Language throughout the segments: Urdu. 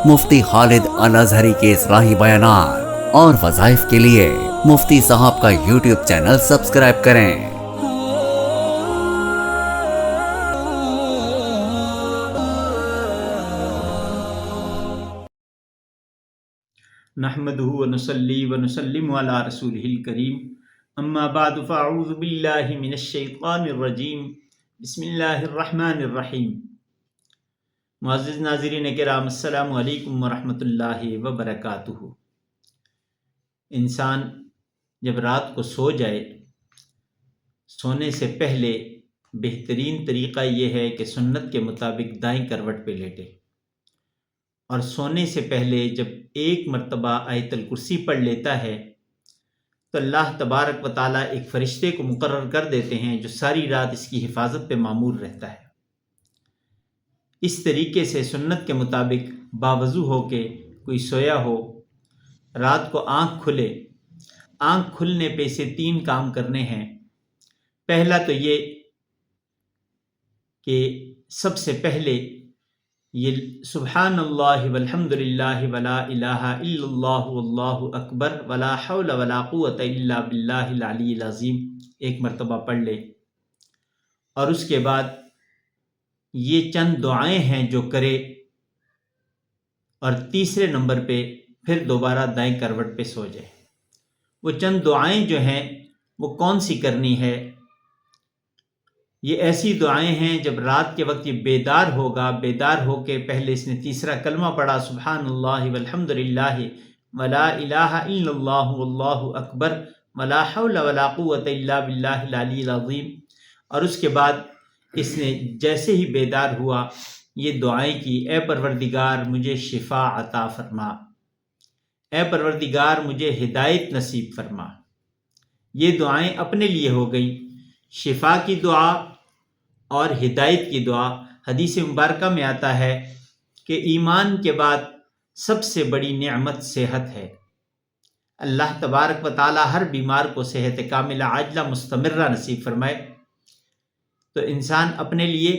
مفتی خالد الازہری کے اصلاحی بیانات اور وظائف کے لیے مفتی صاحب کا یوٹیوب چینل سبسکرائب کریں۔ نحمده ونصلي ونسلم على رسوله الكريم اما بعد فاعوذ باللہ من الشیطان الرجیم بسم اللہ الرحمن الرحیم۔ معزز ناظرین کرام، السلام علیکم ورحمۃ اللہ وبرکاتہ۔ انسان جب رات کو سو جائے، سونے سے پہلے بہترین طریقہ یہ ہے کہ سنت کے مطابق دائیں کروٹ پہ لیٹے، اور سونے سے پہلے جب ایک مرتبہ آیت الکرسی پڑھ لیتا ہے تو اللہ تبارک و تعالیٰ ایک فرشتے کو مقرر کر دیتے ہیں جو ساری رات اس کی حفاظت پہ مامور رہتا ہے۔ اس طریقے سے سنت کے مطابق باوضو ہو کے کوئی سویا ہو، رات کو آنکھ کھلے، آنکھ کھلنے پہ اسے 3 کام کرنے ہیں۔ پہلا تو یہ کہ سب سے پہلے یہ سبحان اللہ والحمد للہ ولا الہ الا اللہ واللہ اکبر ولا حول ولا قوت الا باللہ العلی العظیم ایک مرتبہ پڑھ لے، اور اس کے بعد یہ چند دعائیں ہیں جو کرے، اور تیسرے نمبر پہ پھر دوبارہ دائیں کروٹ پہ سو جائے۔ وہ چند دعائیں جو ہیں وہ کون سی کرنی ہے؟ یہ ایسی دعائیں ہیں جب رات کے وقت یہ بیدار ہوگا، بیدار ہو کے پہلے اس نے تیسرا کلمہ پڑھا سبحان اللہ والحمد للہ ولا الہ الا اللہ واللہ اکبر ولا حول ولا قوت الا باللہ العلی العظیم، اور اس کے بعد اس نے جیسے ہی بیدار ہوا یہ دعائیں کی، اے پروردگار مجھے شفا عطا فرما، اے پروردگار مجھے ہدایت نصیب فرما۔ یہ دعائیں اپنے لیے ہو گئیں، شفا کی دعا اور ہدایت کی دعا۔ حدیث مبارکہ میں آتا ہے کہ ایمان کے بعد سب سے بڑی نعمت صحت ہے۔ اللہ تبارک و تعالی ہر بیمار کو صحت کاملہ عاجلہ مستمرہ نصیب فرمائے۔ تو انسان اپنے لیے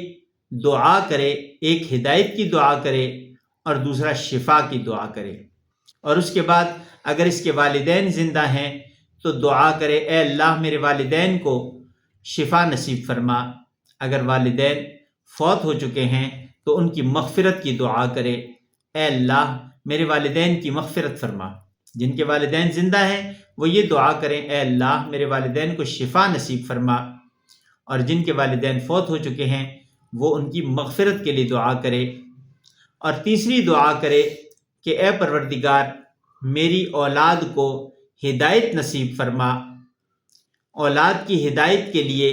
دعا کرے، ایک ہدایت کی دعا کرے اور دوسرا شفا کی دعا کرے، اور اس کے بعد اگر اس کے والدین زندہ ہیں تو دعا کرے اے اللہ میرے والدین کو شفا نصیب فرما۔ اگر والدین فوت ہو چکے ہیں تو ان کی مغفرت کی دعا کرے، اے اللہ میرے والدین کی مغفرت فرما۔ جن کے والدین زندہ ہیں وہ یہ دعا کریں اے اللہ میرے والدین کو شفا نصیب فرما، اور جن کے والدین فوت ہو چکے ہیں وہ ان کی مغفرت کے لیے دعا کرے۔ اور تیسری دعا کرے کہ اے پروردگار میری اولاد کو ہدایت نصیب فرما۔ اولاد کی ہدایت کے لیے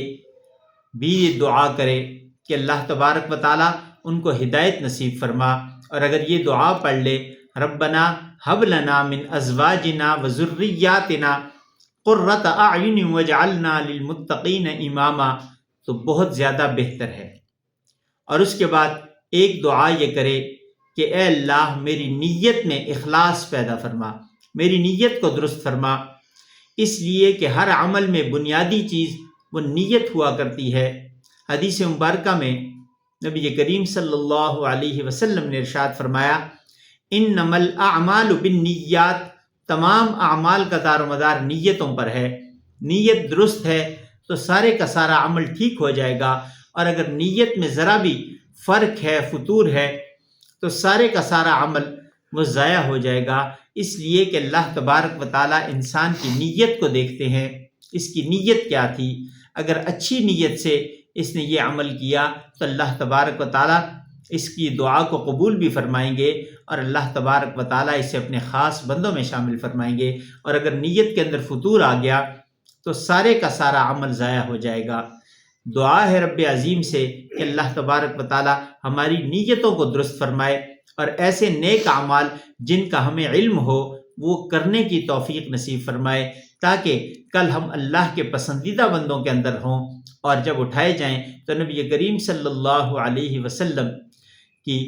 بھی یہ دعا کرے کہ اللہ تبارک و تعالیٰ ان کو ہدایت نصیب فرما، اور اگر یہ دعا پڑھ لے ربنا ہب لنا من ازواجنا وذریاتنا قرۃ اعین واجعلنا للمتقین اماما، تو بہت زیادہ بہتر ہے۔ اور اس کے بعد ایک دعا یہ کرے کہ اے اللہ میری نیت میں اخلاص پیدا فرما، میری نیت کو درست فرما، اس لیے کہ ہر عمل میں بنیادی چیز وہ نیت ہوا کرتی ہے۔ حدیث مبارکہ میں نبی کریم صلی اللہ علیہ وسلم نے ارشاد فرمایا انما الاعمال بالنیات، تمام اعمال کا دار و مدار نیتوں پر ہے۔ نیت درست ہے تو سارے کا سارا عمل ٹھیک ہو جائے گا، اور اگر نیت میں ذرا بھی فرق ہے، فطور ہے، تو سارے کا سارا عمل وہ ضائع ہو جائے گا۔ اس لیے کہ اللہ تبارک و تعالیٰ انسان کی نیت کو دیکھتے ہیں، اس کی نیت کیا تھی۔ اگر اچھی نیت سے اس نے یہ عمل کیا تو اللہ تبارک و تعالیٰ اس کی دعا کو قبول بھی فرمائیں گے، اور اللہ تبارک و تعالیٰ اسے اپنے خاص بندوں میں شامل فرمائیں گے۔ اور اگر نیت کے اندر فطور آ گیا تو سارے کا سارا عمل ضائع ہو جائے گا۔ دعا ہے رب عظیم سے کہ اللہ تبارک و تعالیٰ ہماری نیتوں کو درست فرمائے، اور ایسے نیک اعمال جن کا ہمیں علم ہو وہ کرنے کی توفیق نصیب فرمائے، تاکہ کل ہم اللہ کے پسندیدہ بندوں کے اندر ہوں، اور جب اٹھائے جائیں تو نبی کریم صلی اللہ علیہ وسلم کی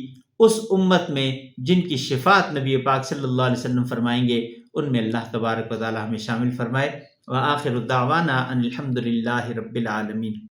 اس امت میں جن کی شفاعت نبی پاک صلی اللہ علیہ وسلم فرمائیں گے ان میں اللہ تبارک و تعالی ہمیں شامل فرمائے۔ وآخر دعوانا ان الحمد للہ رب العالمین۔